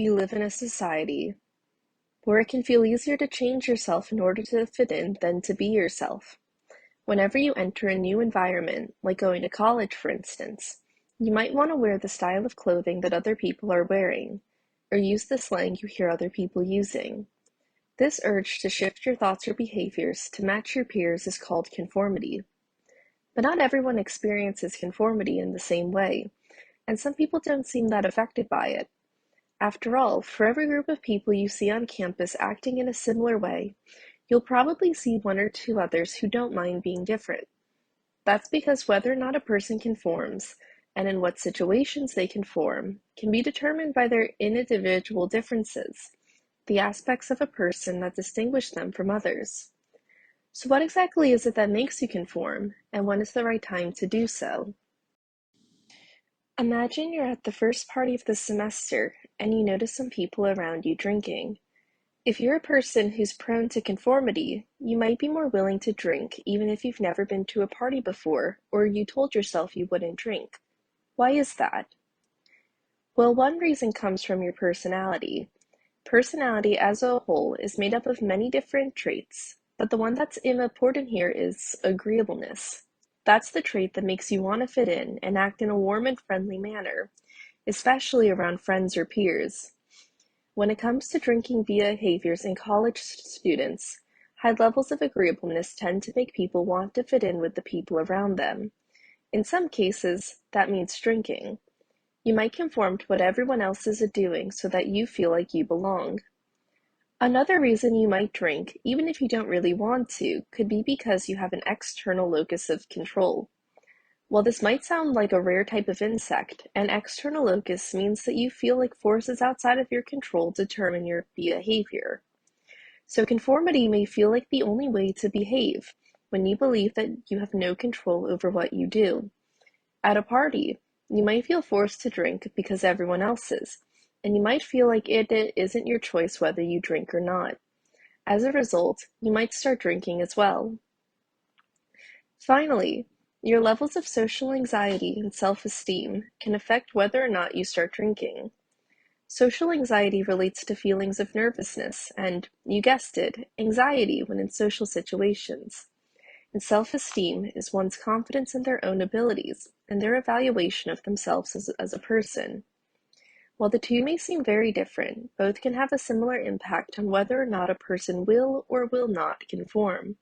we live in a society where it can feel easier to change yourself in order to fit in than to be yourself. Whenever you enter a new environment, like going to college for instance, you might want to wear the style of clothing that other people are wearing, or use the slang you hear other people using. This urge to shift your thoughts or behaviors to match your peers is called conformity. But not everyone experiences conformity in the same way, and some people don't seem that affected by it. After all, for every group of people you see on campus acting in a similar way, you'll probably see one or two others who don't mind being different. That's because whether or not a person conforms, and in what situations they conform, can be determined by their individual differences, the aspects of a person that distinguish them from others. So what exactly is it that makes you conform, and when is the right time to do so? Imagine you're at the first party of the semester, and you notice some people around you drinking. If you're a person who's prone to conformity, you might be more willing to drink even if you've never been to a party before, or you told yourself you wouldn't drink. Why is that? Well, one reason comes from your personality. Personality as a whole is made up of many different traits, but the one that's important here is agreeableness. That's the trait that makes you want to fit in and act in a warm and friendly manner, especially around friends or peers. When it comes to drinking behaviors in college students, high levels of agreeableness tend to make people want to fit in with the people around them. In some cases, that means drinking. You might conform to what everyone else is doing so that you feel like you belong. Another reason you might drink, even if you don't really want to, could be because you have an external locus of control. While this might sound like a rare type of insect, an external locus means that you feel like forces outside of your control determine your behavior. So conformity may feel like the only way to behave when you believe that you have no control over what you do. At a party, you might feel forced to drink because everyone else is, and you might feel like it isn't your choice whether you drink or not. As a result, you might start drinking as well. Finally, your levels of social anxiety and self-esteem can affect whether or not you start drinking. Social anxiety relates to feelings of nervousness and, you guessed it, anxiety when in social situations. And self-esteem is one's confidence in their own abilities and their evaluation of themselves as a person. While the two may seem very different, both can have a similar impact on whether or not a person will or will not conform.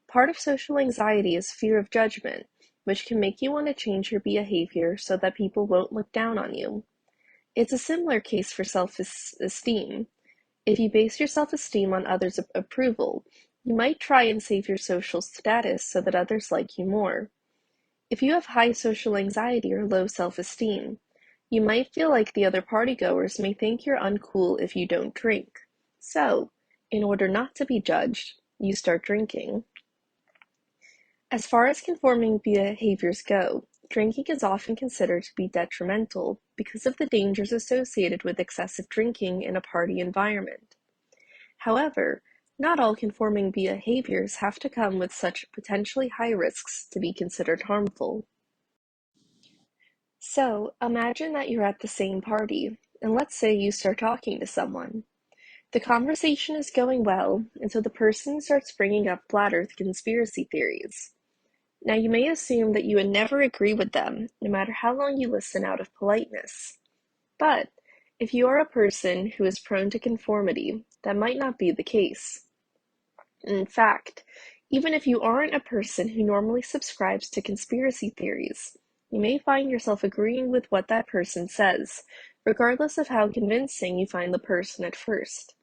Part of social anxiety is fear of judgment, which can make you want to change your behavior so that people won't look down on you. It's a similar case for self-esteem. If you base your self-esteem on others' approval, you might try and save your social status so that others like you more. If you have high social anxiety or low self-esteem, you might feel like the other partygoers may think you're uncool if you don't drink. So, in order not to be judged, you start drinking. As far as conforming behaviors go, drinking is often considered to be detrimental because of the dangers associated with excessive drinking in a party environment. However, not all conforming behaviors have to come with such potentially high risks to be considered harmful. So, imagine that you're at the same party, and let's say you start talking to someone. The conversation is going well until the person starts bringing up flat Earth conspiracy theories. Now, you may assume that you would never agree with them, no matter how long you listen out of politeness. But if you are a person who is prone to conformity, that might not be the case. In fact, even if you aren't a person who normally subscribes to conspiracy theories, you may find yourself agreeing with what that person says, regardless of how convincing you find the person at first.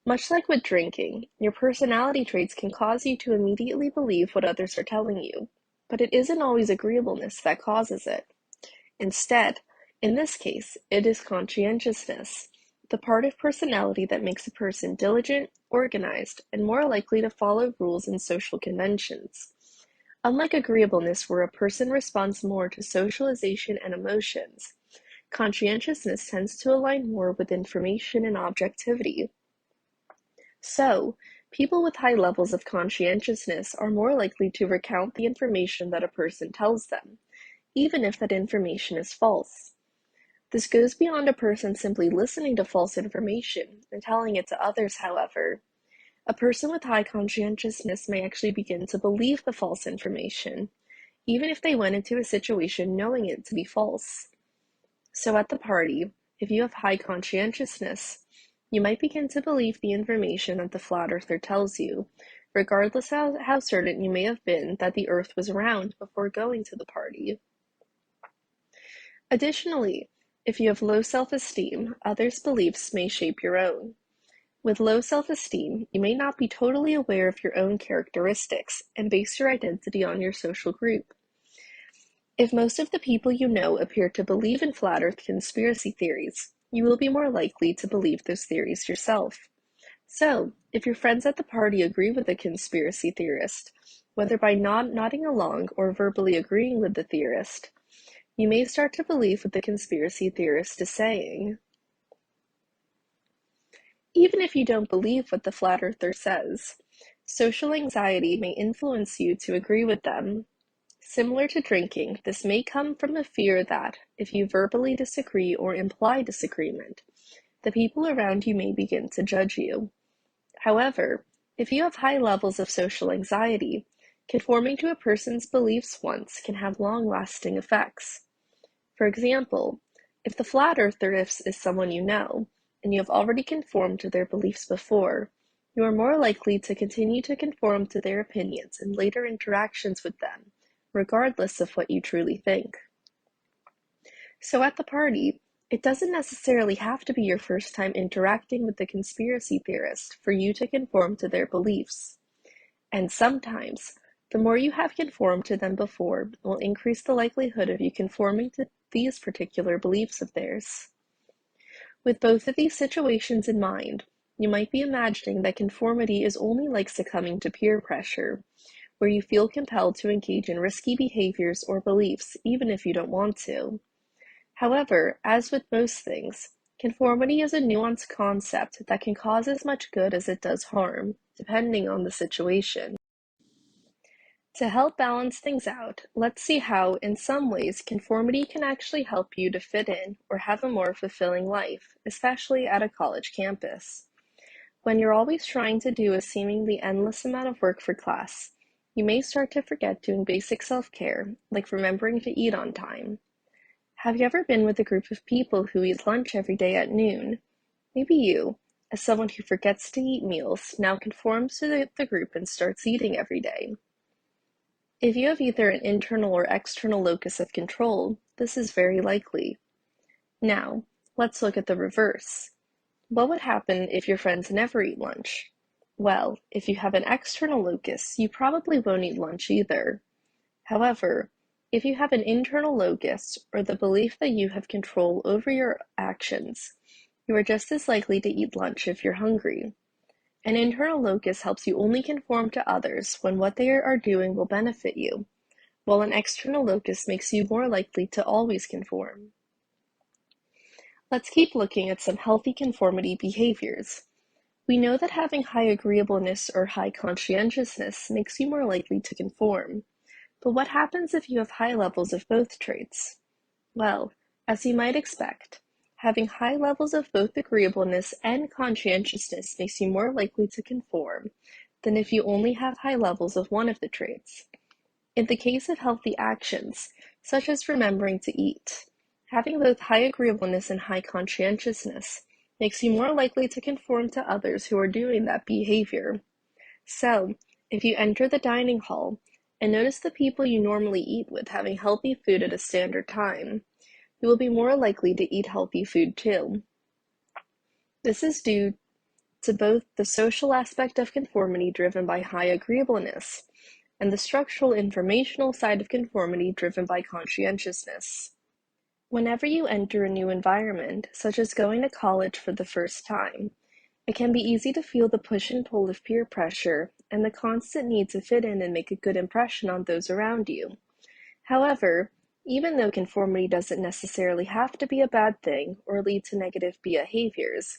Much like with drinking, your personality traits can cause you to immediately believe what others are telling you, but it isn't always agreeableness that causes it. Instead, in this case, it is conscientiousness, the part of personality that makes a person diligent, organized, and more likely to follow rules and social conventions. Unlike agreeableness, where a person responds more to socialization and emotions, conscientiousness tends to align more with information and objectivity. So, people with high levels of conscientiousness are more likely to recount the information that a person tells them, even if that information is false. This goes beyond a person simply listening to false information and telling it to others, however. A person with high conscientiousness may actually begin to believe the false information, even if they went into a situation knowing it to be false. So at the party, if you have high conscientiousness, you might begin to believe the information that the flat earther tells you, regardless of how certain you may have been that the earth was round before going to the party. Additionally, if you have low self-esteem, others' beliefs may shape your own. With low self-esteem, you may not be totally aware of your own characteristics and base your identity on your social group. If most of the people you know appear to believe in flat earth conspiracy theories, you will be more likely to believe those theories yourself. So, if your friends at the party agree with a conspiracy theorist, whether by nodding along or verbally agreeing with the theorist, you may start to believe what the conspiracy theorist is saying. Even if you don't believe what the flat earther says, social anxiety may influence you to agree with them. Similar to drinking, this may come from a fear that, if you verbally disagree or imply disagreement, the people around you may begin to judge you. However, if you have high levels of social anxiety, conforming to a person's beliefs once can have long-lasting effects. For example, if the flat earther is someone you know, and you have already conformed to their beliefs before, you are more likely to continue to conform to their opinions in later interactions with them, regardless of what you truly think. So at the party, it doesn't necessarily have to be your first time interacting with the conspiracy theorist for you to conform to their beliefs. And sometimes, the more you have conformed to them before will increase the likelihood of you conforming to these particular beliefs of theirs. With both of these situations in mind, you might be imagining that conformity is only like succumbing to peer pressure, where you feel compelled to engage in risky behaviors or beliefs even if you don't want to. However, as with most things, conformity is a nuanced concept that can cause as much good as it does harm, depending on the situation. To help balance things out, let's see how, in some ways, conformity can actually help you to fit in or have a more fulfilling life, especially at a college campus. When you're always trying to do a seemingly endless amount of work for class, you may start to forget doing basic self-care, like remembering to eat on time. Have you ever been with a group of people who eat lunch every day at noon? Maybe you, as someone who forgets to eat meals, now conforms to the group and starts eating every day. If you have either an internal or external locus of control, this is very likely. Now, let's look at the reverse. What would happen if your friends never eat lunch? Well, if you have an external locus, you probably won't eat lunch either. However, if you have an internal locus, or the belief that you have control over your actions, you are just as likely to eat lunch if you're hungry. An internal locus helps you only conform to others when what they are doing will benefit you, while an external locus makes you more likely to always conform. Let's keep looking at some healthy conformity behaviors. We know that having high agreeableness or high conscientiousness makes you more likely to conform. But what happens if you have high levels of both traits? Well, as you might expect, having high levels of both agreeableness and conscientiousness makes you more likely to conform than if you only have high levels of one of the traits. In the case of healthy actions, such as remembering to eat, having both high agreeableness and high conscientiousness makes you more likely to conform to others who are doing that behavior. So, if you enter the dining hall and notice the people you normally eat with having healthy food at a standard time, you will be more likely to eat healthy food too. This is due to both the social aspect of conformity driven by high agreeableness and the structural informational side of conformity driven by conscientiousness. Whenever you enter a new environment, such as going to college for the first time, it can be easy to feel the push and pull of peer pressure and the constant need to fit in and make a good impression on those around you. However, even though conformity doesn't necessarily have to be a bad thing or lead to negative behaviors,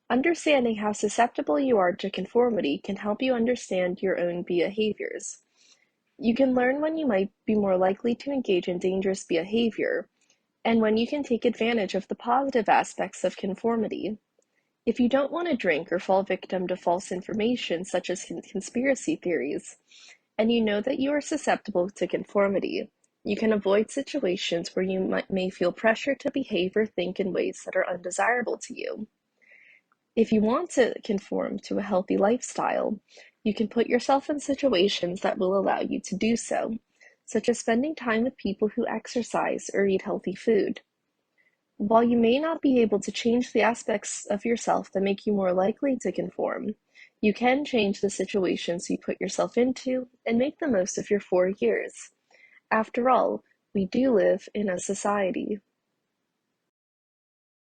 understanding how susceptible you are to conformity can help you understand your own behaviors. You can learn when you might be more likely to engage in dangerous behavior, and when you can take advantage of the positive aspects of conformity. If you don't want to drink or fall victim to false information such as conspiracy theories, and you know that you are susceptible to conformity, you can avoid situations where you may feel pressure to behave or think in ways that are undesirable to you. If you want to conform to a healthy lifestyle, you can put yourself in situations that will allow you to do so, such as spending time with people who exercise or eat healthy food. While you may not be able to change the aspects of yourself that make you more likely to conform, you can change the situations you put yourself into and make the most of your 4 years. After all, we do live in a society.